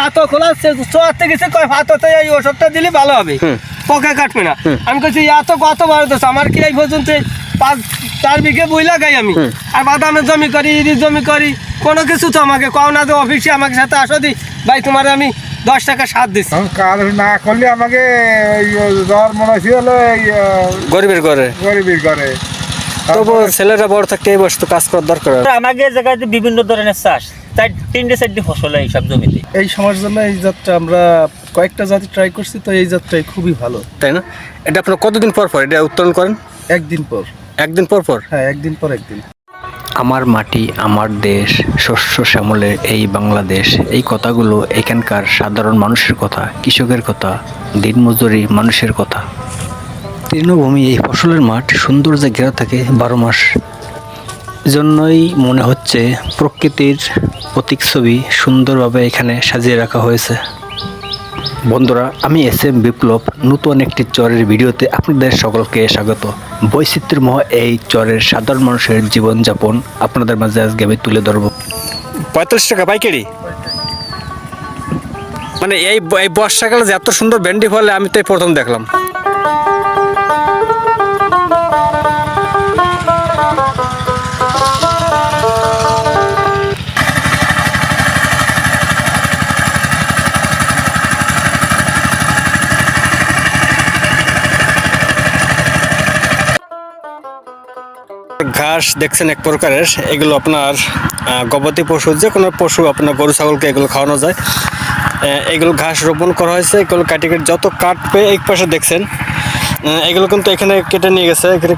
ভাতও খোলা চোয়াতে গেছে কয় ভাততে এই ওষুধটা দিলে ভালো হবে, পোকা কাটবে না। আমি কইছি এত কত বড় দোষ আমার কি এই পর্যন্ত 5-4 বিঘে বই লাগাই আমি, আর বাদামের জমি করি, ইরির জমি করি, কোনো কিছু তো আমাকে কও না যে অফিসে আমাকে সাথে আসো দি ভাই তোমার আমি 10 টাকা সাথ দিচ্ছি। কাজ না করলে আমাকে জ্বর মনে হয়েছিল গরিবের ঘরে তবু ছেলেরা বড় থাকতে এই বয়স তো কাজ করার দরকার। আমাকে জায়গায় বিভিন্ন ধরনের চাষ, তাই 3-4টি ফসল হয় এইসব জমিতে। এই সময়ের জন্য এই জাতটা আমরা কয়েকটা জাতি ট্রাই করছি, তো এই জাতটাই খুবই ভালো। তাই না? এটা আপনার কতদিন পর পর এটা উত্তোলন করেন? একদিন পর। একদিন পর পর? হ্যাঁ, একদিন পর একদিন। আমার মাটি আমার দেশ, শস্য শ্যামলের এই বাংলাদেশ, এই কথাগুলো এখানকার সাধারণ মানুষের কথা, কৃষকের কথা, দিনমজুরি মানুষের কথা। তৃণভূমি এই ফসলের মাঠ সৌন্দর্যে ঘেরা থাকে 12 মাস। জন্যই মনে হচ্ছে প্রকৃতির প্রতীকছবি সুন্দরভাবে এখানে সাজিয়ে রাখা হয়েছে। বন্ধুরা, আমি SM বিপ্লব নতুন একটি চরের ভিডিওতে আপনাদের সকলকে স্বাগত। বৈচিত্র্যময় এই চরের সাধারণ মানুষের জীবনযাপন আপনাদের মাঝে আজকে আমি তুলে ধরব। 45 টাকা পাইকারি? মানে এই বর্ষাকালে যে এত সুন্দর ভেন্ডি ফলে আমি তো প্রথম দেখলাম। ঘাস দেখছেন এক প্রকারের, এগুলো আপনার গবাদি পশু, যে কোনো পশু আপনার গরু ছাগলকে এগুলো খাওয়ানো যায়। এগুলো ঘাস রোপণ করা হয়েছে, এগুলো কাটি যত কাটবে এই পাশে দেখছেন এগুলো কিন্তু এখানে কেটে নিয়ে গেছে। এখানে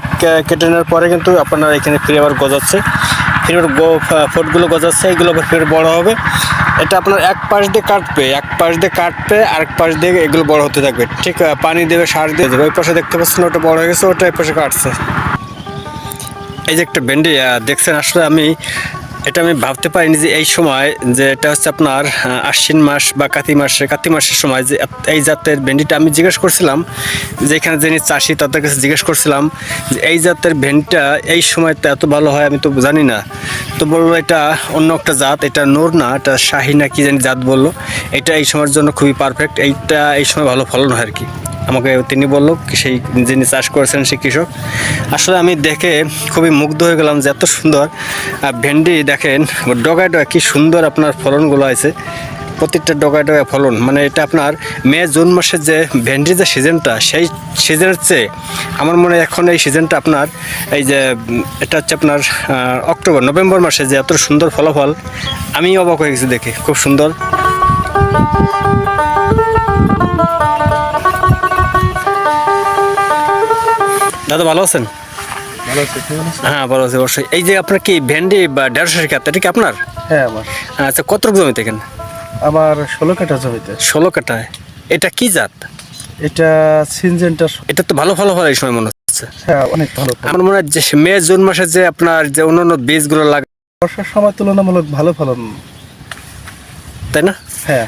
কেটে নেওয়ার পরে কিন্তু আপনার এখানে ফিরে আবার গজাচ্ছে, ফিরে ফোটগুলো গজাচ্ছে, এগুলো আবার ফিরে বড় হবে। এটা আপনার এক পাশ দিয়ে কাটবে আরেক পাশ দিয়ে এগুলো বড় হতে থাকবে। ঠিক পানি দেবে, সার দিয়ে দেবে। ওই পাশে দেখতে পাচ্ছেন ওটা বড় হয়ে গেছে, ওটা এই পাশে কাটছে। এই যে একটা ভেন্ডি দেখছেন, আসলে আমি ভাবতে পারিনি যে এই সময়, যে এটা হচ্ছে আপনার আশ্বিন মাস বা কাতি মাসের সময় যে এই জাতের ভেন্ডিটা আমি জিজ্ঞেস করছিলাম, যে এখানে যিনি চাষি তাদের কাছে জিজ্ঞেস করছিলাম যে এই জাতের ভেন্ডিটা এই সময়তে এত ভালো হয়, আমি তো জানি না। তো বললো এটা অন্য একটা জাত, এটা নোর না, এটা শাহি না কি জানি জাত বললো। এটা এই সময়ের জন্য খুবই পারফেক্ট, এইটা এই সময় ভালো ফলন হয় আর কি। আমাকে তিনি বললো, সেই যিনি চাষ করেছেন সেই কৃষক। আসলে আমি দেখে খুবই মুগ্ধ হয়ে গেলাম যে এত সুন্দর ভেন্ডি দেখেন, ডগায় কী সুন্দর আপনার ফলনগুলো আছে, প্রত্যেকটা ডগায় ফলন। মানে এটা আপনার মে-জুন মাসের যে ভেন্ডির যে সিজনটা, সেই সিজনের চেয়ে আমার মনে হয় এখন এই সিজনটা আপনার এই যে এটা হচ্ছে আপনার নভেম্বর মাসে যে এত সুন্দর ফলাফল, আমি অবাক হয়ে গেছি দেখে, খুব সুন্দর। দাদা ভালো আছেন? হ্যাঁ ভালো আছি অবশ্যই। এই যে আপনার কি ভেন্ডি বা 150 ক্ষেত, এটা কি আপনার? হ্যাঁ, আমার। আচ্ছা, কত জমিতে এখানে? আমার 16 কাঠা জমিতে। 16 কাঠায়? এটা কি জাত? এটা সিনজেন্টা। এটা তো ভালো ফলন হয় এই সময় মনে হচ্ছে। হ্যাঁ, অনেক ভালো। আমার মনে হয় যে মে-জুন মাসে যে আপনার যে অন্যান্য বীজগুলো লাগে, বর্ষার সময় তুলনামূলক ভালো ফলন, তাই না? হ্যাঁ।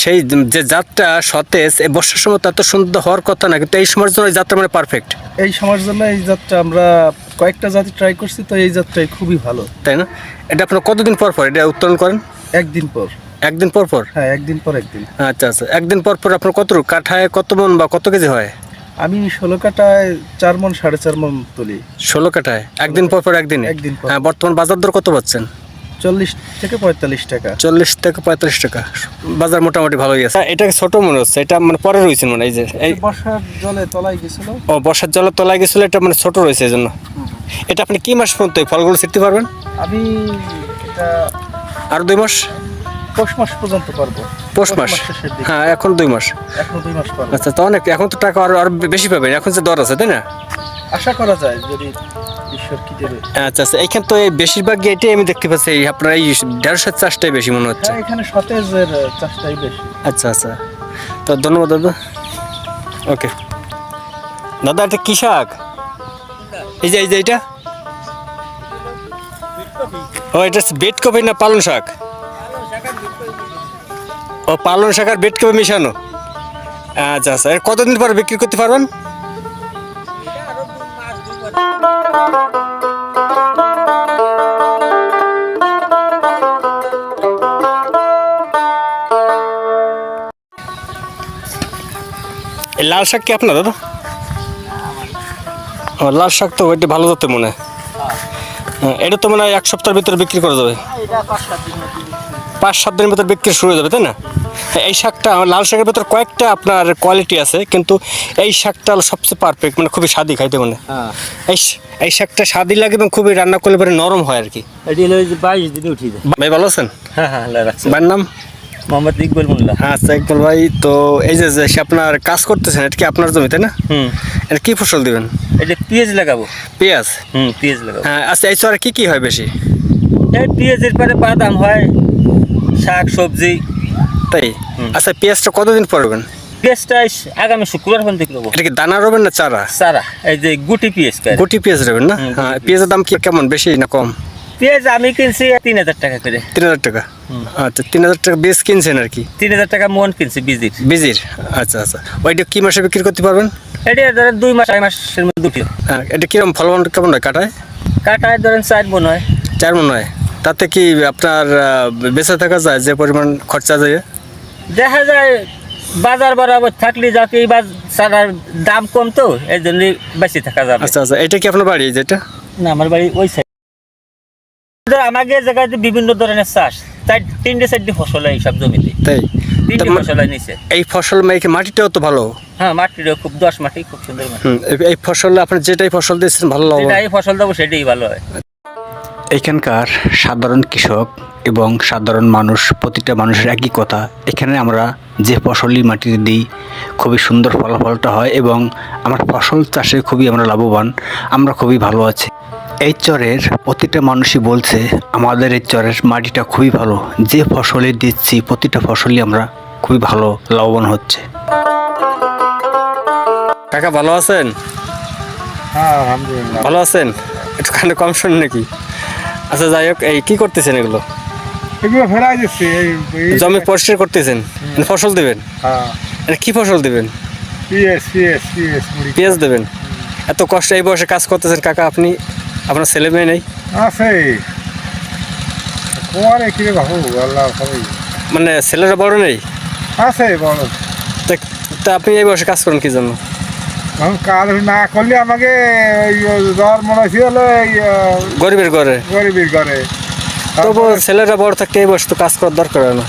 সেই যে জাতটা সতেজ, এই বর্ষার সময় তো এত সুন্দর হওয়ার কথা না, কিন্তু এই সময়ের জন্য এই জাতটা মানে পারফেক্ট। এই সময়ের জন্য এই জাতটা আমরা কয়েকটা জাতি ট্রাই করছি, তো এই জাতটাই খুবই ভালো। তাই না? এটা আপনার কতদিন পর পর এটা উত্তোলন করেন? একদিন পর। একদিন পর পর? হ্যাঁ, একদিন পর একদিন। আচ্ছা, একদিন পর পর আপনার কত কাঠায় কত মন বা কত কেজি হয়? আমি 16 কাঠায় 4 মণ 4.5 মণ তুলি। 16 কাঠায় একদিন পর পর একদিনে? একদিন পর। হ্যাঁ, বর্তমান বাজার দর কত পাচ্ছেন? 40 থেকে 45 টাকা। 40 থেকে 45 টাকা বাজার মোটামুটি ভালোই আছে। এটা ছোট মনে হচ্ছে, এটা মানে পরে রয়েছে মানে এই যে এই বর্ষার জলে তলায় গেছিল। ও, বর্ষার জলে তলায় গেছিল, এটা মানে ছোট রয়েছে এই জন্য। এটা আপনি কি মাস পর্যন্ত এই ফলগুলো ছিটতে পারবেন? আমি এটা আর 2 মাস? পৌষ মাস পর্যন্ত পারবো। পৌষ মাস? হ্যাঁ, এখন 2 মাস। এখন 2 মাস পারবো। আচ্ছা, তো অনেক, এখন তো টাকা আরো বেশি পাবেন, এখন যে দর আছে, তাই না? আশা করা যায় যদি ঈশ্বর কি দেবে। আচ্ছা, এইখানে তো এই বেশিরভাগ এটাই আমি দেখতে পাচ্ছি, আপনার এই 150 চাষটাই বেশি মনে হচ্ছে। হ্যাঁ, এখানে সতেজের চাষটাই বেশি। আচ্ছা, তো ধন্যবাদ দাদা। ওকে দাদা, এটা কি শাক? এই যে এটা, ও এটা বেড কপি না পালং শাক? ও, পালং শাক আর বেড কপি মিশানো। আচ্ছা, এর কতদিন পর বিক্রি করতে পারবেন? এই লাল শাক কি আপনার দাদা? ও, লাল শাক তো ওইটা ভালো জাতের মনে হয়। হ্যাঁ, এটা তো মনে হয় 1 সপ্তাহের ভিতরে বিক্রি করা যাবে, 5-7 দিনের ভিতরে বিক্রি শুরু হয়ে যাবে, তাই না? হ্যাঁ, এই শাকটা লাল শাকের ভিতরে কয়েকটা আপনার কোয়ালিটি আছে, কিন্তু এই শাকটা সবচেয়ে পারফেক্ট, মানে খুবই স্বাদি খাইতে মানে। এই শাকটা স্বাদি লাগে এবং খুবই রান্না করলে পরে নরম হয় আর কি। এটি হলো 22 দিনে উঠিয়ে দেয়। ভাই ভালো আছেন? হ্যাঁ হ্যাঁ, আল্লাহ রাখছে। ভাইয়ের নাম? মোহাম্মদ ইকবাল মোল্লা। আচ্ছা ইকবাল ভাই, তো এই যে সে আপনার কাজ করতেছেন, এটা কি আপনার জমি তাই না? এটা কি ফসল দিবেন? এটা পেঁয়াজ লাগাবো। পেঁয়াজ? পেঁয়াজ লাগাবো। হ্যাঁ। আচ্ছা, এই চরে কি হয় বেশি? এই পেঁয়াজের পরে বাদাম হয়, শাক সবজি। তাই? আচ্ছা, পেঁয়াজটা কতদিন পর রবেন? পেঁয়াজটা আগামী শুক্রবার পর্যন্ত করবো। এটা কি দানা রবেন না চারা? সারা এই যে গুটি পেঁয়াজ। গুটি পেঁয়াজ রবেন না? হ্যাঁ। পেঁয়াজের দাম কি কেমন, বেশি না কম? পেঁয়াজ আমি কিনছি 3000 টাকা করে। 3000 টাকা? আচ্ছা, 3000 টাকা বীজ কিনছেন আর কি? 3000 টাকা মন কিনছি বীজের। বীজের? আচ্ছা আচ্ছা। ওইটা কি মাসে বিক্রি করতে পারবেন? এটা ধরেন 2 মাস 2 মাসের মধ্যে দুটি। হ্যাঁ। এটা কিরকম ফলন কেমন হয় কাটায়? কাটায় ধরেন 4 মন হয়। 4 মণ হয়? তাতে কি আপনার বেঁচে থাকা যায় যে পরিমাণ খরচা যায়? দেখা যায় বাজার বরাবর থাকলে যাতে এই বাজার দাম কম, তো এই জন্য বেশি থাকা যাবে। আচ্ছা আচ্ছা। এটা কি আপনার বাড়ি যেটা? না, আমার বাড়ি ওই সাইড। আমাদের জায়গায় বিভিন্ন ধরনের চাষ, তাই 3-4 ফসল হয় এইসব জমিতে। তাই? 3 ফসল হয় নিচে। এই ফসল মাটিটাও তো ভালো। হ্যাঁ, মাটিরও খুব 10 মাটি, খুব সুন্দর মাটি। এই ফসলে আপনি যেটাই ফসল দিয়েছেন ভালো লাভ। এই ফসল দেবো সেটাই ভালো হয়। এখানকার সাধারণ কৃষক এবং সাধারণ মানুষ, প্রতিটা মানুষের একই কথা। এখানে আমরা যে ফসলই মাটিতে দিই খুবই সুন্দর ফলাফলটা হয় এবং আমার ফসল চাষে খুবই আমরা লাভবান, আমরা খুবই ভালো আছি। এই চরের প্রতিটা মানুষই বলছে আমাদের এই চরের মাটিটা খুবই ভালো, যে ফসলই দিচ্ছি প্রতিটা ফসলই আমরা খুবই ভালো লাভবান হচ্ছে। কাকা ভালো আছেন? হ্যাঁ আলহামদুলিল্লাহ। ভালো আছেন? একটু কানে কম শুন নাকি? আচ্ছা, যাই হোক, এই কি করতেছেন এগুলো? এগুলো ফেরাই দিচ্ছি জমি পরিষ্কার করতেছেন, ফসল দেবেন? হ্যাঁ। এটা কি ফসল দেবেন? পেঁয়াজ দেবেন? এত কষ্ট এই বয়সে কাজ করতেছেন কাকা আপনি, আপনার ছেলে মেয়ে নেই? আছে কোয়ারে কি বাবু, আল্লাহ সবাই মানে ছেলেরা বড় নেই? আছে বড়। তা আপনি এই বয়সে কাজ করেন কি জন্য? এখন কাজ না করলে আমাকে জ্বর মনে হয়েছিল গরিবের ঘরে? গরিবের ঘরে। তবু ছেলেরা বড় থাকতে এই বয়সে তো কাজ করার দরকার হয় না?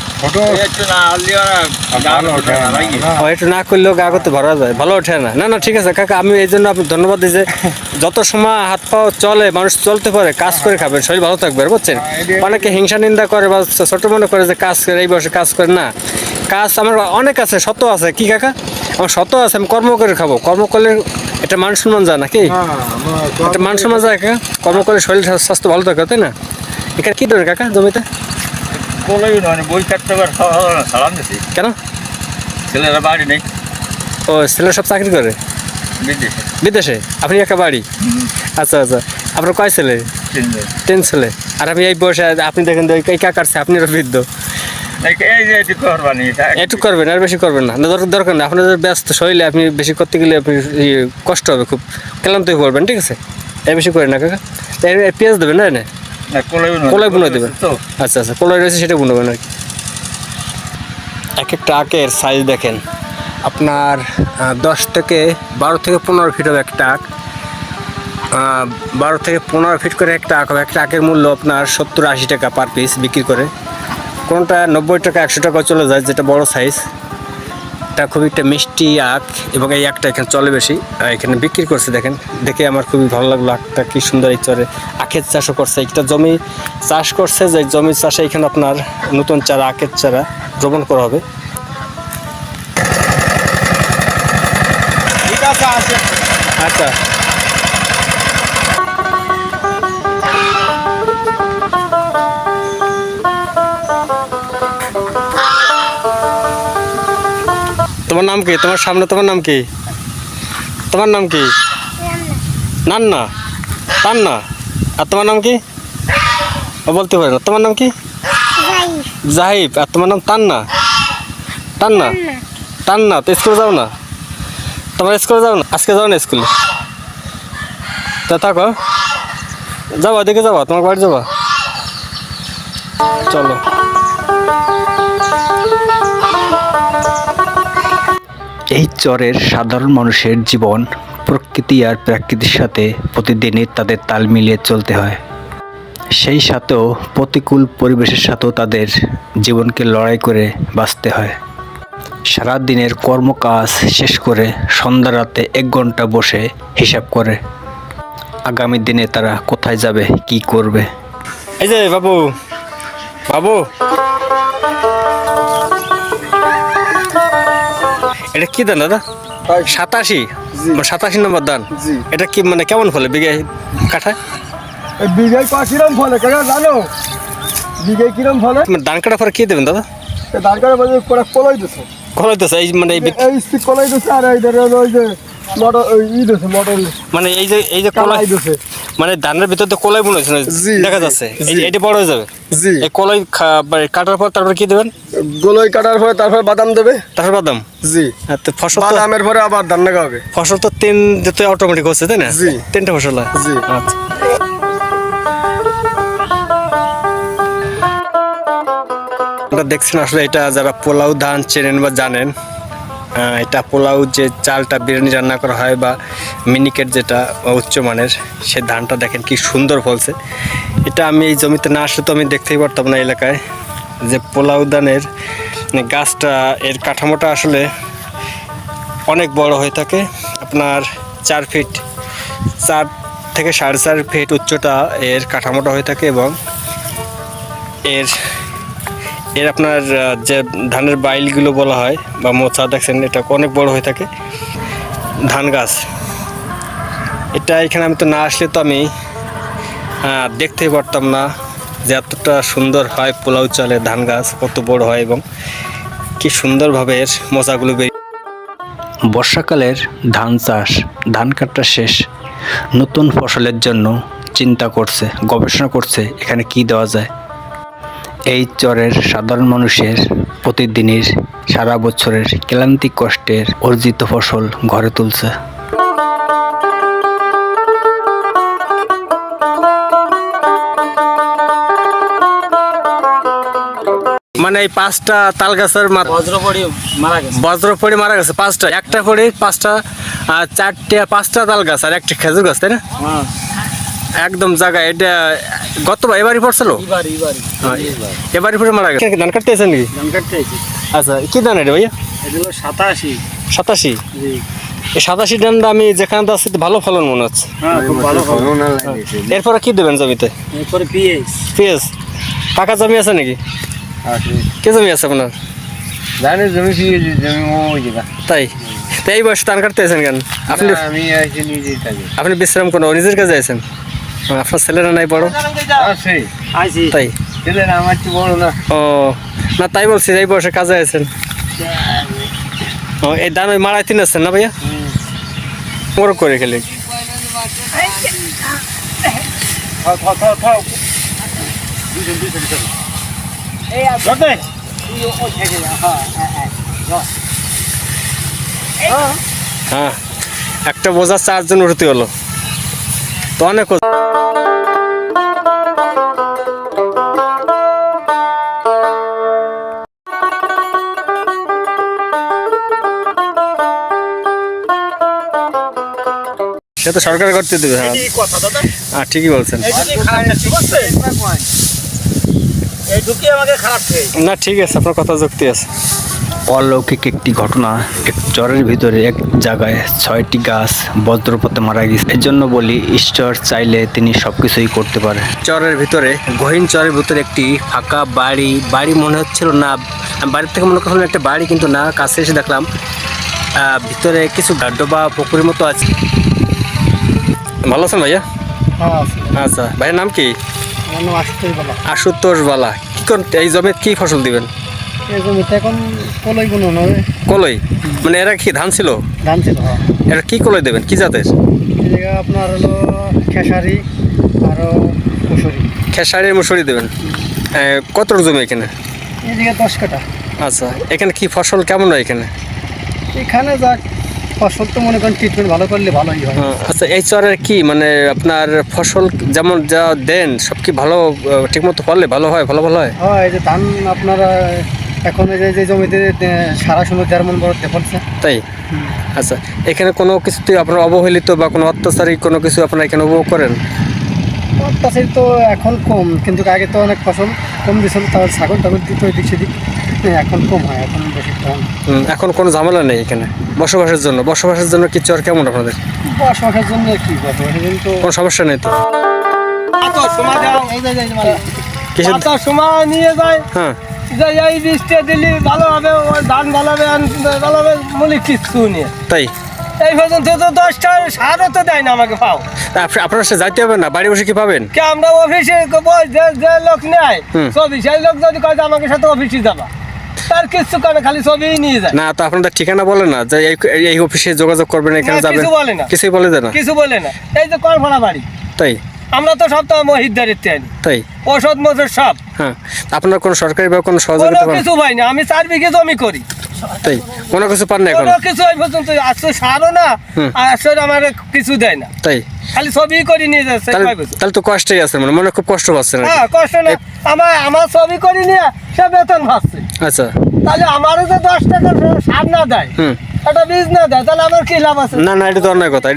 একটু না করলেও গা করতে ভরা যায়, ভালো ওঠে না। না না, ঠিক আছে কাকা, আমি এই জন্য আপনাকে ধন্যবাদ দিই যে যত সময় হাত পা চলে মানুষ চলতে পারে কাজ করে খাবেন, শরীর ভালো থাকবে, বুঝছেন? অনেকে হিংসা নিন্দা করে বা ছোট মনে করে যে কাজ করে এই বয়সে কাজ করে না। কাজ আমার অনেক আছে, শত আছে। কি কাকা? আমার শত আছে, আমি কর্ম করে খাবো। কর্ম করলে এটা মান সম্মান যায় নাকি? এটা মান সম্মান যায় কাকা? কর্ম করে শরীর স্বাস্থ্য ভালো থাকে, তাই না? এখানে কি ধরে কাকা জমিতে? বই কাটতে সালাম দিছি। কেন? ছেলেরা বাড়ি নেই। ও, ছেলেরা সব চাকরি করে বিদেশে? আপনি একা বাড়ি? আচ্ছা আচ্ছা। আপনার কয় ছেলে? 3 ছেলে। আর আমি এই বয়সে, আপনি দেখেন তো এই কাকারছে, আপনি বৃদ্ধ। একটু করবেন, আর বেশি করবেন না। দরকার নেই, আপনাদের ব্যস্ত শরীরে আপনি বেশি করতে গেলে আপনি কষ্ট হবে, খুব ক্লান্ত হয়ে পড়বেন, ঠিক আছে? এই বেশি করেন না কাকা। পেঁয়াজ দেবেন না? কলাই বুনে দেবেন? আচ্ছা আচ্ছা, কলাই রয়েছে সেটা বুনবেন আর কি। এক একটা আখের সাইজ দেখেন, আপনার 10 থেকে 12 থেকে 15 ফিট হবে একটা আখ। 12 থেকে 15 ফিট করে একটা আখ হবে। একটা আখের মূল্য আপনার 70-80 টাকা পার পিস বিক্রি করে। কোনটা 90 টাকা 100 টাকা চলে যায়, যেটা বড় সাইজ। এটা খুবই একটা মিষ্টি আখ এবং এই আখটা এখানে চলে বেশি, এখানে বিক্রি করছে। দেখেন, দেখে আমার খুবই ভালো লাগলো। আখটা কি সুন্দর। এই চরে আখের চাষও করছে, একটা জমি চাষ করছে, যে জমি চাষে এখানে আপনার নতুন চারা, আখের চারা রোপণ করা হবে। আচ্ছা, তোমার নাম কি? তোমার সামনে তোমার নাম কি? তোমার নাম কি? নান্না, তান্না। আর তোমার নাম কি? বলতে পারে না। তোমার নাম কি? জাহিব। আর তোমার নাম তান্না? তান্না, তান্না। তো স্কুলে যাও না? তোমার স্কুলে যাও না? আজকে যাও না স্কুলে? তা থাকো, যাবা দেখে যাবা, তোমার বাড়ি যাবা। চলো। এই চরের সাধারণ মানুষের জীবন প্রকৃতি আর প্রাকৃতির সাথে প্রতিদিনই তাদের তাল মিলিয়ে চলতে হয়। সেই সাথেও প্রতিকূল পরিবেশের সাথেও তাদের জীবনকে লড়াই করে বাঁচতে হয়। সারা দিনের কর্মকাজ শেষ করে সন্ধ্যা রাতে 1 ঘন্টা বসে হিসাব করে আগামী দিনে তারা কোথায় যাবে, কি করবে। এই যে বাবু, বাবু এটা কি ধান দাদা? 87 নম্বর ধান। জি। এটা কি মানে কেমন ফলে বিঘে কাঠায়? এই বিঘায় কিরম ফলে কাকা জানো? বিঘায় কিরম ফলে? মানে ধান কাটার পরে কি দেবেন দাদা? এই ধান কাটার পরে কলাই দিছে, কলাইতেছে এই মানে এই স্টিক কলাই দিছে, আর এই ধরে ওই যে মটর দিছে, মটর মানে এই যে কলাই কালাই দিছে। মানে ধানের ভিতর তো কলাই মনে হচ্ছে না, জি, দেখা জি, যাচ্ছে জি। এটা বড় হয়ে যাবে। জি, এই কলাই কাটার পর তারপর কি দেবেন? গোলাই কাটার পরে তারপর বাদাম দেবে। তারপর বাদাম। জি, আর তো ফসল তো বাদামের পরে আবার ধান লাগা হবে। ফসল তো 3 যেতে অটোমেটিক হচ্ছে তাই না? জি। 3টা ফসল হয়। জি। আচ্ছা। আপনারা দেখছেন আসলে এটা যারা পোলাও ধান চেনেন বা জানেন, এটা পোলাও যে চালটা বিরিয়ানি রান্না করা হয় বা মিনিকেট যেটা উচ্চমানের, সে ধানটা দেখেন কি সুন্দর ফলছে। এটা আমি এই জমিতে না আসলে তো আমি দেখতেই পারতাম না এলাকায় যে পোলাও ধানের গাছটা, এর কাঠামোটা আসলে অনেক বড় হয়ে থাকে। আপনার 4 ফিট 4 থেকে 4.5 ফিট উচ্চতা এর কাঠামোটা হয়ে থাকে এবং এর আপনার যে ধানের বাইলগুলো বলা হয় বা মোচা দেখছেন, এটা অনেক বড় হয়ে থাকে ধান গাছ। এটা এখানে আমি তো না আসলে তো আমি দেখতেই পারতাম না যে এতটা সুন্দর হয় পোলাও চালের ধান গাছ, কত বড় হয় এবং কি সুন্দরভাবে এর মোচাগুলো বেরিয়ে। বর্ষাকালের ধান চাষ, ধান কাটা শেষ, নতুন ফসলের জন্য চিন্তা করছে, গবেষণা করছে এখানে কি দেওয়া যায়। এই চরের সাধারণ মানুষের প্রতিদিনের সারা বছরের ক্লান্তি কষ্টের অর্জিত ফসল ঘরে তুলছে। মানে এই 5টা তাল গাছের বজ্র পড়ে মারা গেছে। বজ্র পড়ে মারা গেছে 5টা, একটা পড়ে 5টা, 5টা তাল গাছ আর একটা খেজুর গাছ তাই না? হ্যাঁ, একদম জায়গা এটা এবারই পড়ছিল, এবারই পড়ে মারা গেছে। ধান কাটতে আছেন নাকি? ধান কাটতে আইছি। আচ্ছা, কি ধান এটা ভাইয়া? এগুলো 87। 87। জি, এই 87 ধানটা আমি যেখানে আছি ভালো ফলন মনে হচ্ছে। হ্যাঁ, খুব ভালো হবে। এরপরে কি দেবেন জমিতে? এরপরে পিএস। পেঁয়াজ। পাকা জমি আছে নাকি? কি জমি আছে আপনার? ধানের জমি জমি ওই জায়গা। তাই তাই এই বয়সে ধান কাটতে আছেন কেন? আপনি আমি আইছি নিজের কাজে। আপনি বিশ্রাম কোনো নিজের কাজে আছেন? আপনার ছেলেরা নাই বড়? আছে আইছি। তাই? ছেলেরা আমার চেয়ে বড় না। ও না, তাই বলছি এই বয়সে কাজে আছেন। ও এই ধান ওই মারাই তিন আছেন না ভাইয়া? বড় করে খেলে হ্যাঁ, একটা বোঝা 4 জন উঠতে হলো তো অনেক। সে তো সরকার করতে দেবে। হ্যাঁ, হ্যাঁ, ঠিকই বলছেন। না ঠিক আছে, আপনার কথা যুক্তি আছে। অলৌকিক একটি ঘটনা, এক চরের ভিতরে এক জায়গায় 6টি গাছ বজ্রপাতে মারা গেছে। এর জন্য বলি ঈশ্বর চাইলে তিনি সবকিছুই করতে পারে। চরের ভিতরে, গহীন চরের ভিতরে একটি ফাঁকা বাড়ি মনে হচ্ছিল না, বাড়ির থেকে মনে করলাম একটা বাড়ি, কিন্তু না, কাছে এসে দেখলাম ভিতরে কিছু গাড্ড বা পুকুরের মতো আছে। ভালো আছেন ভাইয়া? আচ্ছা, ভাইয়ের নাম কি? আশুতোষ বালা। কি কোন এই জমিতে কি ফসল দিবেন? এই জমিতে এখন কলাই গুলো নয়, কলই মানে এরা কি ধান ছিল? ধান ছিল। এরা কি কলই দেবেন, কি জাতের? এই জায়গা আপনার হলো খেসারি আরও মুসুরি। খেসারি মুসুরি দেবেন। কত জমি এখানে? এই জায়গা 10 কাঠা। আচ্ছা, এখানে কি ফসল কেমন হয় এখানে? এখানে যাক ফসল তো মনে করেন ট্রিটমেন্ট ভালো করলে ভালোই হয়। আচ্ছা, এই চরের কি মানে আপনার ফসল যেমন যা দেন সব কি ভালো ঠিকমতো ফললে ভালো হয়? ভালো হয়? হয়, এই যে ধান আপনারা এখন এই যে জমিতে সারা সময় 1.5 মণ বরতে পড়ছে। তাই? আচ্ছা, এখানে কোনো কিছুতে আপনার অবহেলিত বা কোনো অত্যাচারী কোনো কিছু আপনারা এখানে উপভোগ করেন? অত্যাচার তো এখন কম, কিন্তু আগে তো অনেক ফসল কম দিয়েছিল, তার ছাগল টাগল দিত এদিক সেদিক, এখন কম হয়, এখন বেশি কম। এখন কোনো ঝামেলা নেই এখানে বসবাসের জন্য কি চর কেমন আপনাদের? বসবাসের জন্য কি বসবাসের জন্য তো কোনো সমস্যা নেই তো? এত সময় দাও, কিছু এত সময় নিয়ে যায় হ্যাঁ, যে এই বৃষ্টি দিলি ভালো হবে, ওই ধান ভালো হবে, ভালো হবে, মূলি কিচ্ছু নিয়ে তাই? এই পর্যন্ত তো 10টা সারও তো দেয় না আমাকে পাও। আপনার সাথে যাইতে হবে না, বাড়ি বসে কি পাবেন? কে আমরা অফিসে যে লোক নেয় ছবি, সেই লোক যদি কয় যে আমাকে সাথে অফিসে যাবা, তার কিচ্ছু করে খালি ছবিই নিয়ে যায়। না তো আপনাদের ঠিকানা বলে না যে এই অফিসে যোগাযোগ করবেন, এখানে না, যাবেন? কিছু বলে না। কিছুই বলে দেয় না? কিছু বলে না। এই যে কলফলা বাড়ি, তাই? আমরা তো সপ্তাহ মহিদারিতে আনি তাই? ওষুধ মোষুধ সব, হ্যাঁ, আপনার কোনো সরকারি বা কোনো কোনো সহযোগিতা পান? কিছু পাই না। আমি 4 বিঘে জমি করি, তাই কোনো কিছু পান না এখন? কোনো কিছু এই পর্যন্ত আসছে সারও না, আসলে আমার কিছু দেয় না, তাই? খালি ছবি করে নিয়ে যাচ্ছে। তাহলে কয় বছর? তাহলে তো কষ্টই আছে, মনে খুব কষ্ট পাচ্ছেন? হ্যাঁ, কষ্ট না, আমার ছবি করে নিয়ে সে বেতন ভাবছে, আচ্ছা, তাহলে আমারও যে 10 টাকা সার না দেয়, একটা বীজ না দেয়, তাহলে আমার কি লাভ আছে? না এটা তো অন্যায় কথা,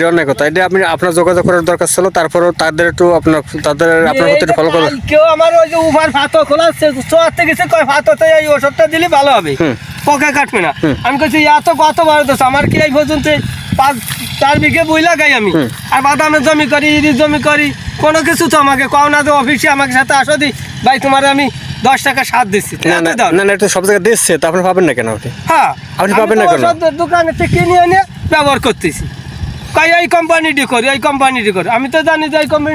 এটা আপনি আপনার যোগাযোগ করার দরকার ছিল, তারপরও তাদের একটু আপনার প্রতি ফলো করবেন। কেউ আমার ওই যে উভার ভাত খোলাচ্ছে, চোয়াতে গেছে, কয় ভাততে এই ওষুধটা দিলে ভালো হবে, পোকা কাটবে না। আমি বলছি এত কত বার তো আমার কি এই পর্যন্ত 4 বিঘে বই লাগাই আমি, আর বাদামের জমি করি, ইরির জমি করি, কোনো কিছু তো আমাকে কও না যে অফিসে আমাকে সাথে আসো দি ভাই তোমার আমি 10 টাকা সার দিচ্ছি। না এটা সব জায়গায় দিচ্ছে, তো আপনি পাবেন না কেন? হ্যাঁ, আপনি পাবেন না কেন? দোকানে থেকে কিনে এনে ব্যবহার করতেছি, কয় এই কোম্পানিটি করি, এই কোম্পানিটি করি। আমি তো জানি যে এই কোম্পানি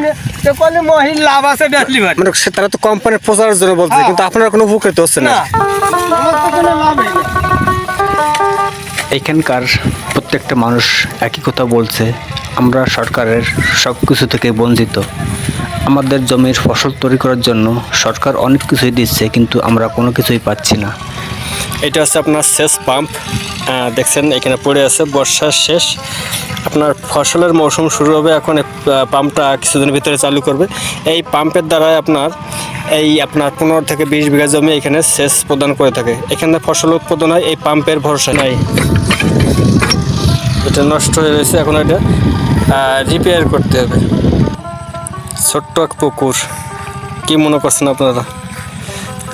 করলে মহিলা লাভ আছে, বেশি ভাই। মানে তারা তো কোম্পানির প্রচারের জন্য বলছে, কিন্তু আপনার কোনো উপকৃত হচ্ছে না। না, আমার তো কোনো লাভই নেই। এখানকার প্রত্যেকটা মানুষ একই কথা বলছে, আমরা সরকারের সব কিছু থেকে বঞ্চিত। আমাদের জমির ফসল তৈরি করার জন্য সরকার অনেক কিছুই দিচ্ছে, কিন্তু আমরা কোনো কিছুই পাচ্ছি না। এটা হচ্ছে আপনার সেচ পাম্প, দেখছেন এখানে পড়ে আছে, বর্ষার শেষ, আপনার ফসলের মৌসুম শুরু হবে এখন। পাম্পটা কিছুদিনের ভিতরে চালু করবে। এই পাম্পের দ্বারাই আপনার 15 থেকে 20 বিঘা জমি এখানে সেচ প্রদান করে থাকে। এখানে ফসল উৎপাদন হয় এই পাম্পের ভরসা নাই। এটা নষ্ট হয়ে গেছে, এখন এটা রিপেয়ার করতে হবে। ছোট্ট এক পুকুর, কি মনে করছেন আপনারা?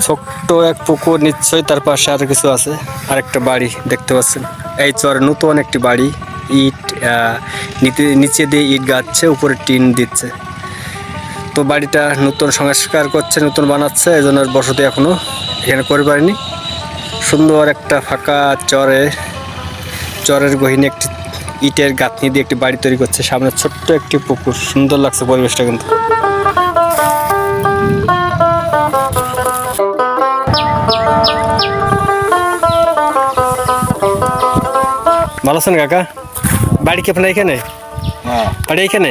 ছোট্ট এক পুকুর, নিশ্চয়ই তার পাশে আর কিছু আছে, আরেকটা বাড়ি দেখতে পাচ্ছেন। এই চরে নতুন একটি বাড়ি, ইট নিচে দিয়ে ইট গাচ্ছে, উপরে টিন দিচ্ছে। তো বাড়িটা নতুন সংস্কার করছে, নতুন বানাচ্ছে, এই জন্য বসতি এখনও এখানে করে পারেনি। সুন্দর একটা ফাঁকা চরের গহীনে একটি ইটের গাঁথনি দিয়ে একটি বাড়ি তৈরি করছে, সামনে ছোট্ট একটি পুকুর, সুন্দর লাগছে পরিবেশটা কিন্তু। ভালো আছেন কাকা? বাড়ি কি আপনার এখানে? বাড়ি এখানে?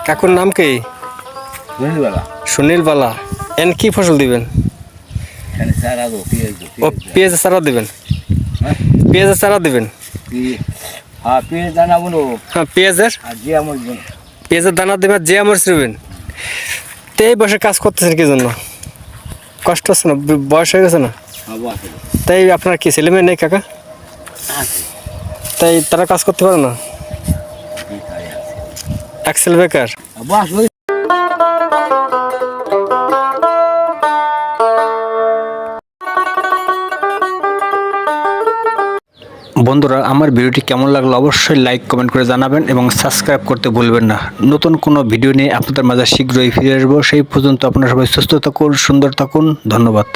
কাকুর নাম কি? সুনীল বালা। এন কি ফসল দিবেন? ও পেঁয়াজের চারা দিবেন? পেঁয়াজের চারা দিবেন? হ্যাঁ, পেঁয়াজের দানা দেবেন, যে আমর দিবেন। তো এই বসে কাজ করতেছেন কি জন্য? কষ্ট হচ্ছে না? বয়স হয়ে গেছে না? তাই আপনার কি ছেলে মেয়ে নেই কাকা? তাই তারা কাজ করতে পারে না? এক্সেল বেকার। বন্ধুরা, আমার ভিডিওটি কেমন লাগলো অবশ্যই লাইক কমেন্ট করে জানাবেন এবং সাবস্ক্রাইব করতে ভুলবেন না। নতুন কোনো ভিডিও নিয়ে আপনাদের মাঝে শীঘ্রই ফিরে আসবো। সেই পর্যন্ত আপনারা সবাই সুস্থ থাকুন, সুন্দর থাকুন। ধন্যবাদ।